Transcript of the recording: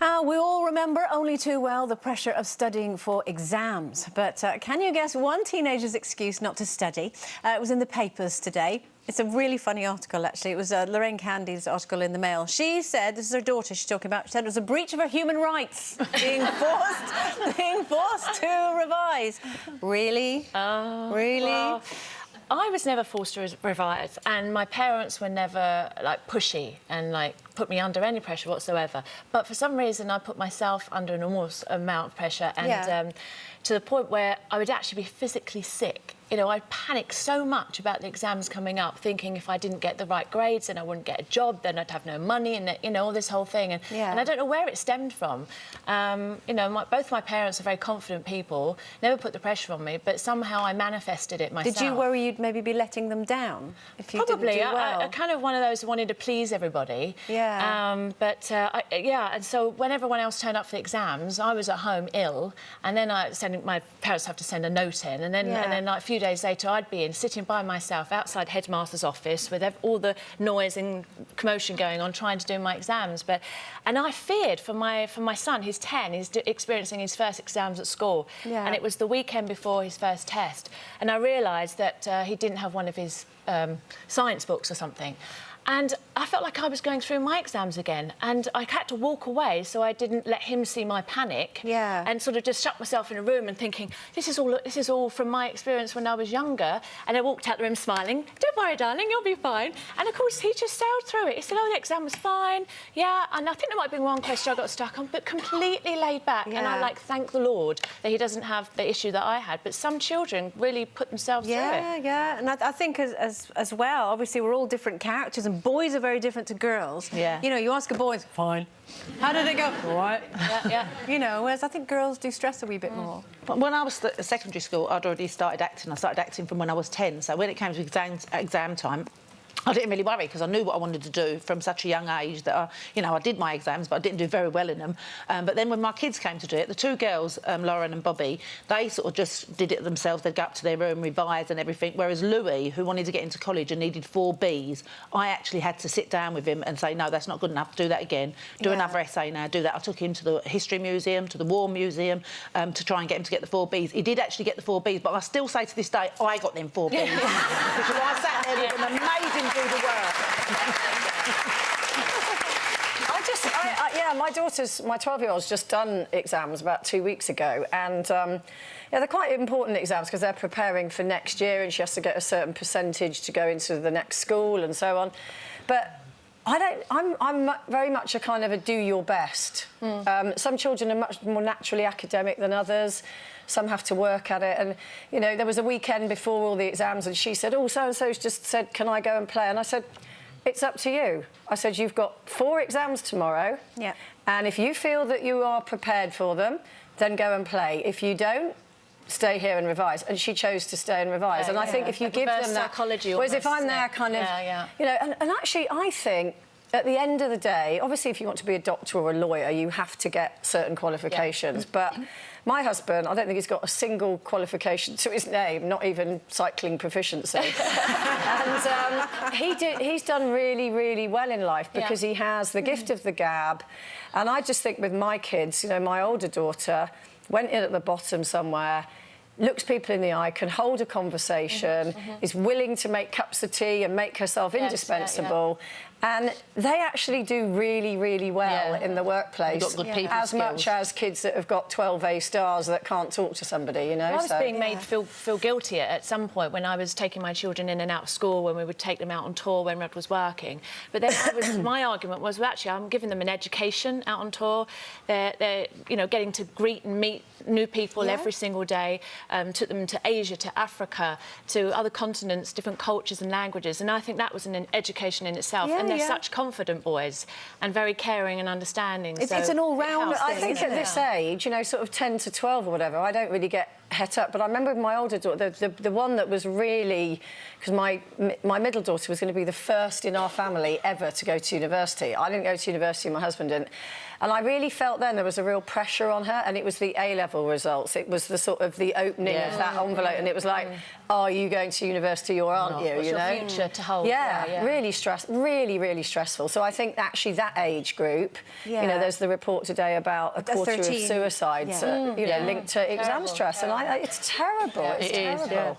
We all remember only too well the pressure of studying for exams. But can you guess one teenager's excuse not to study? It was in the papers today. It's a really funny article, actually. It was Lorraine Candy's article in the Mail. She said, this is her daughter she's talking about, she said it was a breach of her human rights, being forced to revise. Really? Really? Well, I was never forced to revise, and my parents were never, like, pushy and, like, put me under any pressure whatsoever. But for some reason, I put myself under an enormous amount of pressure, and to the point where I would actually be physically sick. You know, I'd panic so much about the exams coming up, thinking if I didn't get the right grades, then I wouldn't get a job, then I'd have no money, and, you know, all this whole thing. And I don't know where it stemmed from. You know, both my parents are very confident people, never put the pressure on me, but somehow I manifested it myself. Did you worry you'd maybe be letting them down if you Probably. didn't do well? I kind of one of those who wanted to please everybody. Yeah. And so when everyone else turned up for the exams, I was at home ill, and then my parents have to send a note in, and then like, a few days later I'd be sitting by myself outside headmaster's office with all the noise and commotion going on, trying to do my exams. And I feared for my son, who's 10, he's experiencing his first exams at school, and it was the weekend before his first test, and I realised that he didn't have one of his science books or something. And I felt like I was going through my exams again, and I had to walk away so I didn't let him see my panic. And sort of just shut myself in a room and thinking, this is all from my experience when I was younger. And I walked out the room smiling. Don't worry, darling, you'll be fine. And of course, he just sailed through it. He said, oh, the exam was fine. Yeah, and I think there might have been one question I got stuck on, but completely laid back. And I, like, thank the Lord that he doesn't have the issue that I had. But some children really put themselves through it. And I think as well, obviously, we're all different characters, and boys are very different to girls. You know, you ask a boy, it's fine. How did it go? All right. You know, whereas I think girls do stress a wee bit more. But when I was at secondary school, I'd already started acting. I started acting from when I was 10, so when it came to exam time, I didn't really worry because I knew what I wanted to do from such a young age that, you know, I did my exams, but I didn't do very well in them. But then when my kids came to do it, the two girls, Lauren and Bobby, they sort of just did it themselves. They'd go up to their room, revise and everything. Whereas Louis, who wanted to get into college and needed 4 Bs, I actually had to sit down with him and say, no, that's not good enough, do that again. Do another essay now, do that. I took him to the History Museum, to the War Museum, to try and get him to get the 4 Bs. He did actually get the 4 Bs, but I still say to this day, I got them 4 Bs. Because I sat there with an amazing do the work. My 12-year-old's just done exams about 2 weeks ago, and they're quite important exams because they're preparing for next year, and she has to get a certain percentage to go into the next school and so on. But I'm very much a kind of a do your best. Some children are much more naturally academic than others. Some have to work at it. And, you know, there was a weekend before all the exams and she said, oh, so-and-so's just said, can I go and play? And I said, it's up to you. I said, you've got 4 exams tomorrow. And if you feel that you are prepared for them, then go and play. If you don't, stay here and revise. And she chose to stay and revise. And I think if you give them that... psychology whereas if I'm there kind of... You know, and actually, I think... At the end of the day, obviously, if you want to be a doctor or a lawyer, you have to get certain qualifications. But my husband, I don't think he's got a single qualification to his name, not even cycling proficiency. And he's done really, really well in life because he has the gift of the gab. And I just think with my kids, you know, my older daughter went in at the bottom somewhere, looks people in the eye, can hold a conversation, is willing to make cups of tea and make herself indispensable. And they actually do really, really well in the workplace, got good people as skills. much as kids that have got 12 A stars that can't talk to somebody, you know. I was being made feel guilty at some point when I was taking my children in and out of school, when we would take them out on tour when Red was working. But then my argument was, well, actually, I'm giving them an education out on tour. They're you know, getting to greet and meet new people every single day. Took them to Asia, to Africa, to other continents, different cultures and languages. And I think that was an education in itself. And they're such confident boys and very caring and understanding. It's an all-round thing, I think at this age, you know, sort of 10 to 12 or whatever, I don't really get het up. But I remember with my older daughter, the one that was really... Because my middle daughter was going to be the first in our family ever to go to university. I didn't go to university, my husband didn't. And I really felt then there was a real pressure on her, and it was the A-level results. It was the sort of the opening of that envelope, and it was like, are you going to university or aren't you? What's you your know? future to hold? Yeah, really really stressful. So I think actually that age group, you know, there's the report today about a quarter of 13. suicides, you know, linked to exam stress, and it's terrible. It's terrible.